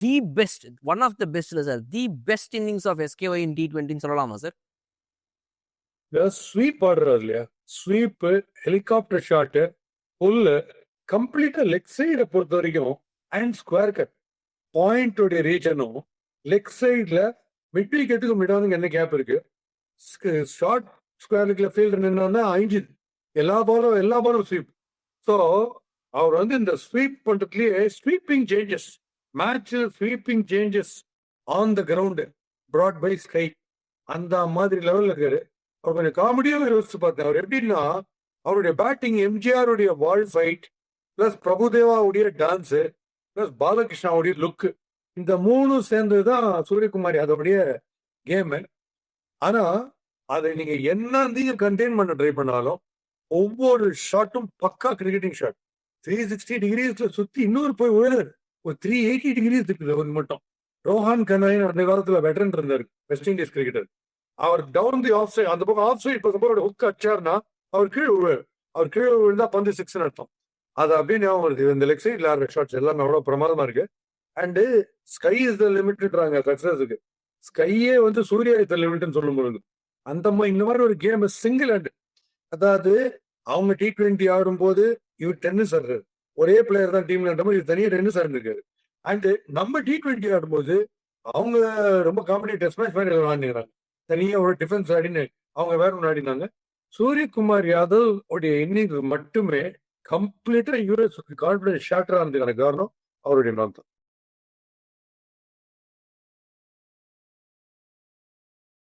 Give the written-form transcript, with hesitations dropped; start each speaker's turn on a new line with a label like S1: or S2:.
S1: The best, one of the best இல்லை sir, the best innings of SKY in T20 சொல்லலாமா sir?
S2: Sweep ஆடுறாரு இல்லையா, sweep, helicopter shot, புல்லு, கம்ப்ளீட்டா leg சைடை பொறுத்த வரைக்கும் அண்ட் ஸ்கொயர் கட் பாயிண்டோடைய ரீஜனும் லெக் சைட்ல மிட் விக்கெட்டுக்கு மிடானுங்க என்ன கேப் இருக்கு, ஷார்ட் ஸ்கொயர் ஃபீல்டு நின்னா அழிஞ்சுது, எல்லா பாலும் ஸ்வீப். ஸோ அவர் வந்து இந்த ஸ்வீப் பண்றதுலயே sweeping changes, match sweeping changes on the ground brought by SKY, அந்த மாதிரி லெவல்ல இருக்காரு. அவர் கொஞ்சம் காமெடியாவே யோசிச்சு பார்த்தேன். அவர் எப்படின்னா அவருடைய பேட்டிங், எம்ஜிஆர் உடைய பால் ஃபைட் பிளஸ் பிரபுதேவாவுடைய டான்ஸ் பிளஸ் பாலகிருஷ்ணாவுடைய லுக், இந்த மூணும் சேர்ந்ததுதான் சூரியகுமார் யாதவுடைய கேமு. ஆனா அதை நீங்க என்ன கண்டெயின் பண்ண ட்ரை பண்ணாலும் ஒவ்வொரு ஷாட்டும் பக்கா கிரிக்கெட்டிங் ஷாட். 360 டிகிரிஸ்ல சுத்தி இன்னொரு போய் விழுது, ஒரு 380 டிகிரிஸ் இருக்குது ஒரு மட்டும். ரோஹான் கனாயின் அந்த காலத்துல வெட்டரன் இருந்தாரு, வெஸ்ட் இண்டீஸ் கிரிக்கெட்டர். அவர் டவுன் தி ஆஃப் சைட், அந்த பக்கம் ஆஃப் சைட் பக்கம் ஹுக் அடிச்சாருன்னா அவர் கீழே விழுந்தா பந்து 6 அர்த்தம். அது அப்படியே ஞாபகம் வருது. இந்த லெக் சைட்ல ஆடுற ஷாட்ஸ் எல்லாமே அவ்வளவு பிரமாதமா இருக்கு. அண்டு ஸ்கை இஸ் த லிமிட்ன்றாங்க சக்சஸுக்கு. ஸ்கையே வந்து சூர்யா இஸ் த லிமிட்னு சொல்லும் பொழுது அந்த மாதிரி இந்த மாதிரி ஒரு கேம் சிங்கிள் ஹேண்ட், அதாவது அவங்க T20 ஆடும் போது இவர் டென்னிஸ் ஆடுறாரு, ஒரே பிளேயர் தான் டீம்ல ஆடும் போது இவர் தனியாக டென்னிஸ் ஆடிருக்காரு. அண்ட் நம்ம T20 ஆடும்போது அவங்க ரொம்ப காம்படிட்டிவ் டெஸ்ட் மேட்ச் மாதிரி விளையாடுறாங்க, தனியா ஒரு டிஃபென்ஸ் ஆடின்னு அவங்க வேற ஒன்று ஆடினாங்க. சூரியகுமார் யாதவ் உடைய இன்னிங்ஸ் மட்டுமே கம்ப்ளீட்டா யூஎஸ் கான்பிடன்ஸ் ஷாட்டரா இருந்ததுக்கான காரணம் அவருடைய நோக்கம்.